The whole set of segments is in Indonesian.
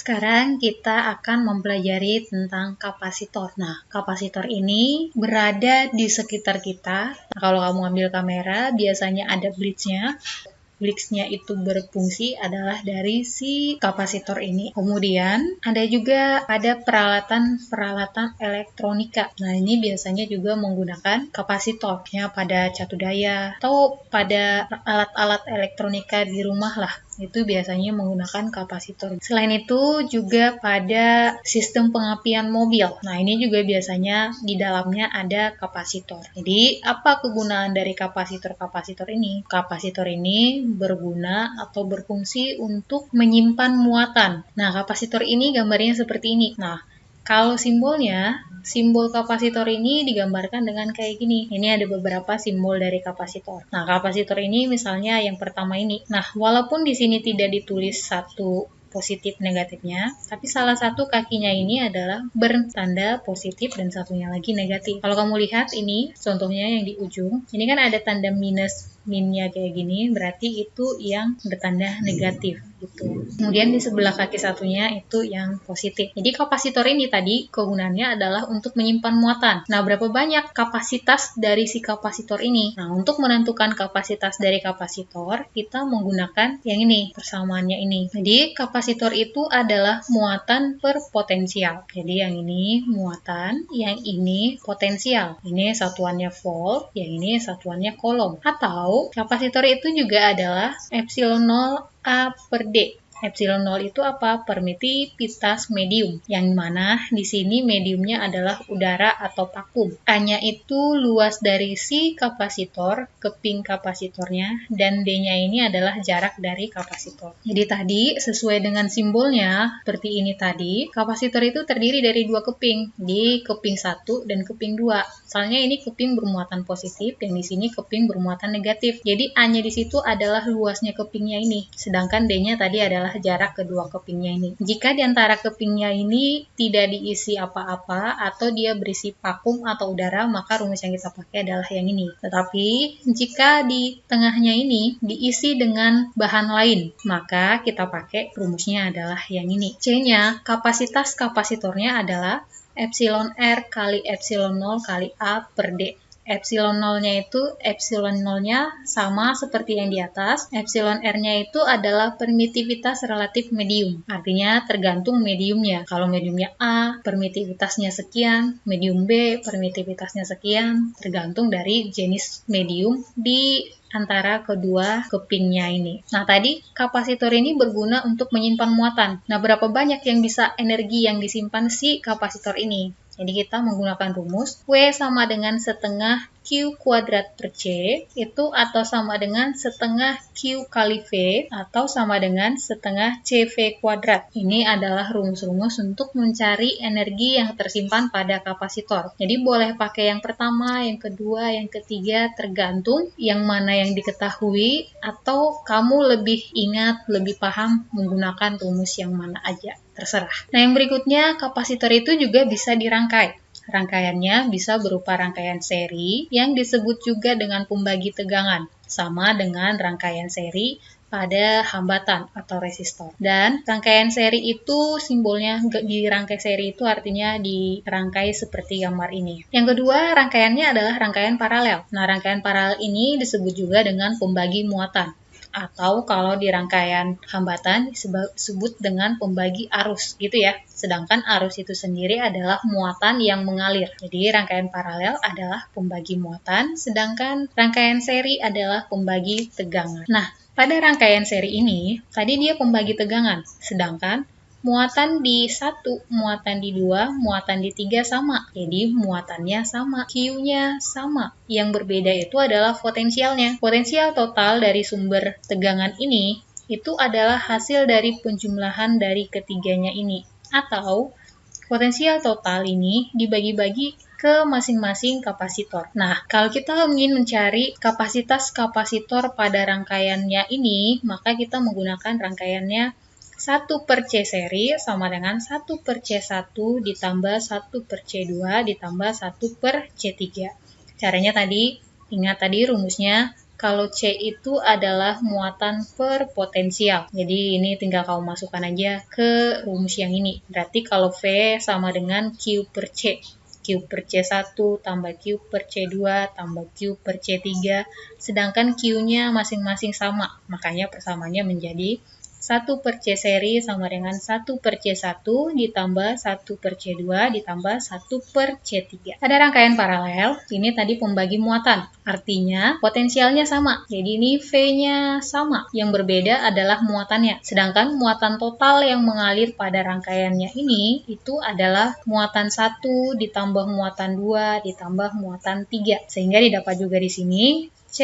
Sekarang kita akan mempelajari tentang kapasitor. Nah, kapasitor ini berada di sekitar kita. Nah, kalau kamu ambil kamera, biasanya ada blitznya. Blitznya itu berfungsi adalah dari si kapasitor ini. Kemudian ada juga peralatan-peralatan elektronika. Nah, ini biasanya juga menggunakan kapasitornya pada catu daya atau pada alat-alat elektronika di rumah lah. Itu biasanya menggunakan kapasitor. Selain itu juga pada sistem pengapian mobil. Nah, ini juga biasanya di dalamnya ada kapasitor. Jadi, apa kegunaan dari kapasitor-kapasitor ini? Kapasitor ini berguna atau berfungsi untuk menyimpan muatan. Nah, kapasitor ini gambarnya seperti ini. Nah, kalau simbol kapasitor ini digambarkan dengan kayak gini. Ini ada beberapa simbol dari kapasitor. Nah, kapasitor ini misalnya yang pertama ini. Nah, walaupun di sini tidak ditulis satu positif negatifnya, tapi salah satu kakinya ini adalah bertanda positif dan satunya lagi negatif. Kalau kamu lihat ini, contohnya yang di ujung, ini kan ada tanda minnya kayak gini, berarti itu yang bertanda negatif gitu. Kemudian di sebelah kaki satunya itu yang positif. Jadi kapasitor ini tadi kegunaannya adalah untuk menyimpan muatan. Nah, berapa banyak kapasitas dari si kapasitor ini? Nah, untuk menentukan kapasitas dari kapasitor, kita menggunakan yang ini, persamaannya ini. Jadi, kapasitor itu adalah muatan per potensial. Jadi, yang ini muatan, yang ini potensial. Ini satuannya volt, yang ini satuannya coulomb. Atau, kapasitor itu juga adalah epsilon 0 A per D. Epsilon 0 itu apa? Permitivitas medium, yang mana di sini mediumnya adalah udara atau vakum. A-nya itu luas dari si kapasitor ke ping kapasitornya, dan D-nya ini adalah jarak dari kapasitor. Jadi tadi, sesuai dengan simbolnya, seperti ini tadi, kapasitor itu terdiri dari dua keping, di keping 1 dan keping 2. Soalnya ini keping bermuatan positif, yang di sini keping bermuatan negatif. Jadi A-nya di situ adalah luasnya kepingnya ini, sedangkan D-nya tadi adalah jarak kedua kepingnya ini. Jika di antara kepingnya ini tidak diisi apa-apa atau dia berisi vakum atau udara, maka rumus yang kita pakai adalah yang ini. Tetapi jika di tengahnya ini diisi dengan bahan lain, maka kita pakai rumusnya adalah yang ini. C-nya, kapasitas kapasitornya adalah epsilon R kali epsilon 0 kali A per D. Epsilon 0-nya itu, epsilon 0-nya sama seperti yang di atas. Epsilon R-nya itu adalah permitivitas relatif medium. Artinya tergantung mediumnya. Kalau mediumnya A, permitivitasnya sekian. Medium B, permitivitasnya sekian. Tergantung dari jenis medium di antara kedua kepingnya ini. Nah, tadi kapasitor ini berguna untuk menyimpan muatan. Nah, berapa banyak yang bisa energi yang disimpan si kapasitor ini? Jadi kita menggunakan rumus W sama dengan setengah Q kuadrat per C, itu atau sama dengan setengah Q kali V, atau sama dengan setengah CV kuadrat. Ini adalah rumus-rumus untuk mencari energi yang tersimpan pada kapasitor. Jadi boleh pakai yang pertama, yang kedua, yang ketiga, tergantung yang mana yang diketahui, atau kamu lebih ingat, lebih paham menggunakan rumus yang mana aja. Terserah. Nah, yang berikutnya, kapasitor itu juga bisa dirangkai. Rangkaiannya bisa berupa rangkaian seri yang disebut juga dengan pembagi tegangan, sama dengan rangkaian seri pada hambatan atau resistor. Dan rangkaian seri itu simbolnya dirangkai seri itu artinya dirangkai seperti gambar ini. Yang kedua, rangkaiannya adalah rangkaian paralel. Nah, rangkaian paralel ini disebut juga dengan pembagi muatan. Atau kalau di rangkaian hambatan disebut dengan pembagi arus gitu ya. Sedangkan arus itu sendiri adalah muatan yang mengalir. Jadi rangkaian paralel adalah pembagi muatan, sedangkan rangkaian seri adalah pembagi tegangan. Nah, pada rangkaian seri ini, tadi dia pembagi tegangan, sedangkan muatan di 1, muatan di 2, muatan di 3 sama. Jadi muatannya sama, Q-nya sama. Yang berbeda itu adalah potensialnya. Potensial total dari sumber tegangan ini itu adalah hasil dari penjumlahan dari ketiganya ini. Atau potensial total ini dibagi-bagi ke masing-masing kapasitor. Nah, kalau kita ingin mencari kapasitas kapasitor pada rangkaiannya ini, maka kita menggunakan rangkaiannya 1 per C seri sama dengan 1 per C1 ditambah 1 per C2 ditambah 1 per C3. Caranya tadi, ingat tadi rumusnya, kalau C itu adalah muatan per potensial. Jadi ini tinggal kamu masukkan aja ke rumus yang ini. Berarti kalau V sama dengan Q per C. Q per C1 tambah Q per C2 tambah Q per C3. Sedangkan Q-nya masing-masing sama. Makanya persamaannya menjadi 1 per C seri sama dengan 1 per C1 ditambah 1 per C2 ditambah 1 per C3. Pada rangkaian paralel, ini tadi pembagi muatan. Artinya potensialnya sama. Jadi ini V-nya sama. Yang berbeda adalah muatannya. Sedangkan muatan total yang mengalir pada rangkaiannya ini, itu adalah muatan 1 ditambah muatan 2 ditambah muatan 3. Sehingga didapat juga di sini C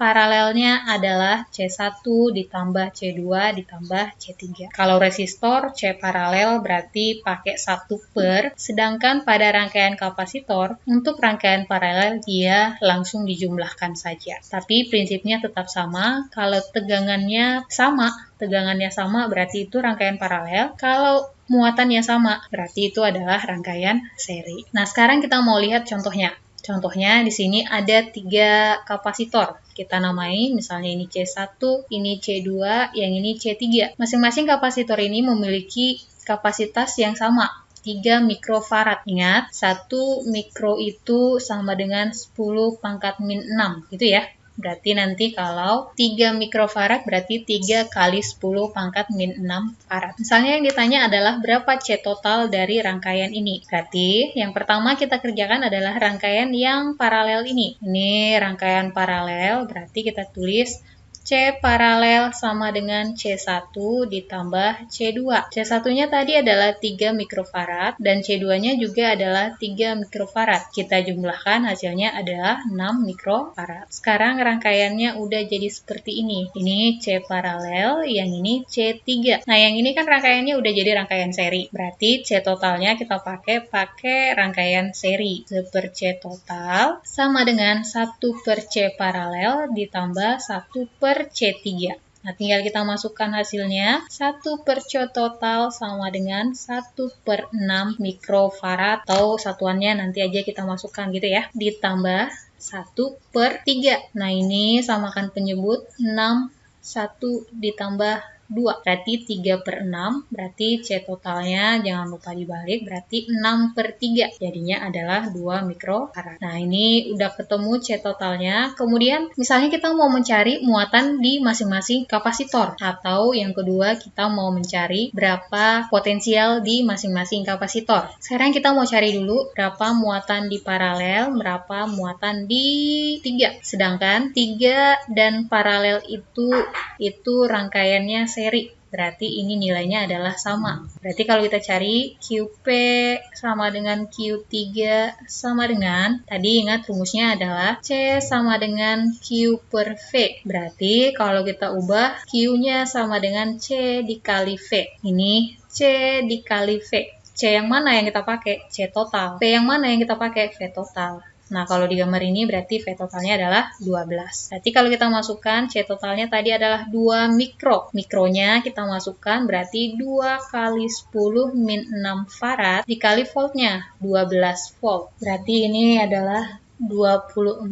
paralelnya adalah C1 ditambah C2 ditambah C3. Kalau resistor C paralel berarti pakai 1 per, sedangkan pada rangkaian kapasitor, untuk rangkaian paralel dia langsung dijumlahkan saja. Tapi prinsipnya tetap sama, kalau tegangannya sama berarti itu rangkaian paralel. Kalau muatannya sama, berarti itu adalah rangkaian seri. Nah, sekarang kita mau lihat contohnya. Contohnya di sini ada 3 kapasitor. Kita namai misalnya ini C1, ini C2, yang ini C3. Masing-masing kapasitor ini memiliki kapasitas yang sama, 3 mikrofarad. Ingat, 1 mikro itu sama dengan 10 pangkat min 6, gitu ya. Berarti nanti kalau 3 mikrofarad berarti 3 kali 10 pangkat min 6 farad. Misalnya yang ditanya adalah berapa C total dari rangkaian ini. Berarti yang pertama kita kerjakan adalah rangkaian yang paralel ini. Ini rangkaian paralel, berarti kita tulis C paralel sama dengan C1 ditambah C2. C1-nya tadi adalah 3 mikrofarad dan C2-nya juga adalah 3 mikrofarad. Kita jumlahkan hasilnya adalah 6 mikrofarad. Sekarang rangkaiannya udah jadi seperti ini. Ini C paralel, yang ini C3. Nah, yang ini kan rangkaiannya udah jadi rangkaian seri. Berarti C totalnya kita pakai rangkaian seri. 1 per C total sama dengan 1 per C paralel ditambah 1 per C3. Nah, tinggal kita masukkan hasilnya. 1 per C total sama dengan 1 per 6 mikrofarad, atau satuannya nanti aja kita masukkan gitu ya. Ditambah 1 per 3. Nah, ini samakan penyebut 6, 1 ditambah 2. Berarti 3 per 6. Berarti C totalnya jangan lupa dibalik. Berarti 6 per 3. Jadinya adalah 2 mikrofarad. Nah, ini udah ketemu C totalnya. Kemudian misalnya kita mau mencari muatan di masing-masing kapasitor. Atau yang kedua kita mau mencari berapa potensial di masing-masing kapasitor. Sekarang kita mau cari dulu berapa muatan di paralel, berapa muatan di 3. Sedangkan 3 dan paralel itu rangkaiannya seri. Berarti ini nilainya adalah sama. Berarti kalau kita cari QP sama dengan Q3 sama dengan, tadi ingat rumusnya adalah C sama dengan Q per V. Berarti kalau kita ubah Q-nya sama dengan C dikali V. Ini C dikali V. C yang mana yang kita pakai? C total. V yang mana yang kita pakai? V total. Nah, kalau di gambar ini berarti V totalnya adalah 12. Berarti kalau kita masukkan C totalnya tadi adalah 2 mikro. Mikronya kita masukkan berarti 2 kali 10 min 6 farad dikali voltnya, 12 volt. Berarti ini adalah 24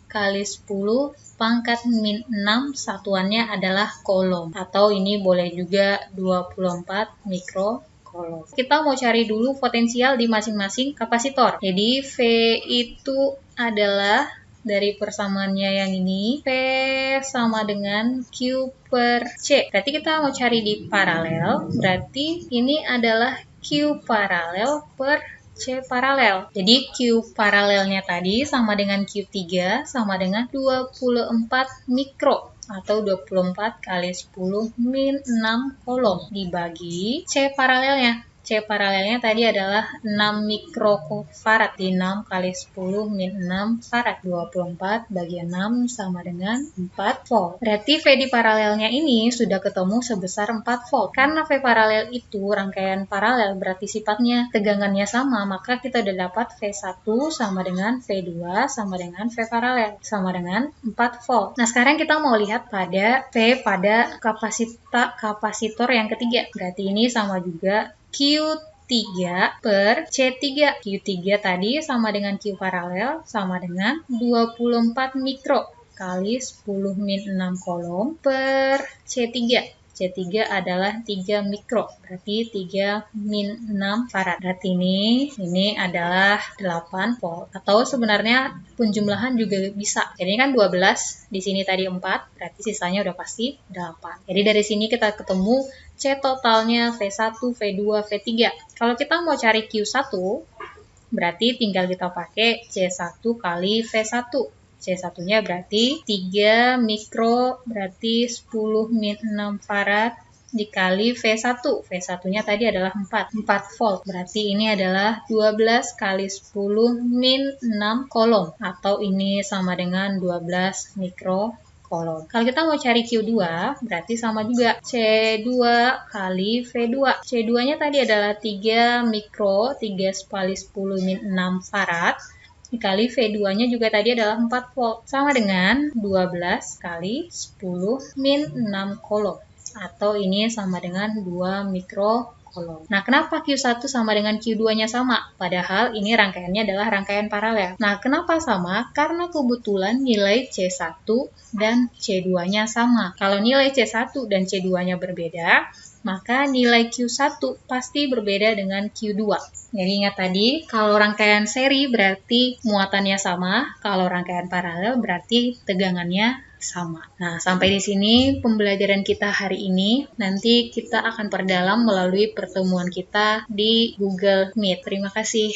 kali 10 pangkat min 6, satuannya adalah coulomb. Atau ini boleh juga 24 mikro. Kita mau cari dulu potensial di masing-masing kapasitor. Jadi V itu adalah dari persamaannya yang ini, V sama dengan Q per C. Berarti kita mau cari di paralel, berarti ini adalah Q paralel per C paralel. Jadi Q paralelnya tadi sama dengan Q3 sama dengan 24 mikro. Atau 24 kali 10 min 6 coulomb dibagi C paralelnya. C paralelnya tadi adalah 6 mikrofarad. Di 6 kali 10 min 6 farad. 24 bagi 6 sama dengan 4 volt. Berarti V di paralelnya ini sudah ketemu sebesar 4 volt. Karena V paralel itu rangkaian paralel berarti sifatnya tegangannya sama, maka kita udah dapat V1 sama dengan V2 sama dengan V paralel. Sama dengan 4 volt. Nah, sekarang kita mau lihat pada V pada kapasitor yang ketiga. Berarti ini sama juga Q3 per C3. Q3 tadi sama dengan Q paralel sama dengan 24 mikro. kali 10 min 6 kolom per C3. C3 adalah 3 mikro, berarti 3 min 6 farad. Berarti ini adalah 8 volt. Atau sebenarnya penjumlahan juga bisa. Jadi kan 12, di sini tadi 4, berarti sisanya udah pasti 8. Jadi dari sini kita ketemu C totalnya V1, V2, V3. Kalau kita mau cari Q1, berarti tinggal kita pakai C1 kali V1. C1-nya berarti 3 mikro, berarti 10 min 6 farad dikali V1. V1-nya tadi adalah 4 volt. Berarti ini adalah 12 kali 10 min 6 kolom. Atau ini sama dengan 12 mikro kolom. Kalau kita mau cari Q2, berarti sama juga. C2 kali V2. C2-nya tadi adalah 3 mikro, 3 kali 10 min 6 farad. Dikali V2-nya juga tadi adalah 4 volt. Sama dengan 12 kali 10 min 6 kolom. Atau ini sama dengan 2 mikro kolom. Nah, kenapa Q1 sama dengan Q2-nya sama? Padahal ini rangkaiannya adalah rangkaian paralel. Nah, kenapa sama? Karena kebetulan nilai C1 dan C2-nya sama. Kalau nilai C1 dan C2-nya berbeda, maka nilai Q1 pasti berbeda dengan Q2. Jadi ingat tadi, kalau rangkaian seri berarti muatannya sama, kalau rangkaian paralel berarti tegangannya sama. Nah, sampai di sini pembelajaran kita hari ini. Nanti kita akan perdalam melalui pertemuan kita di Google Meet. Terima kasih.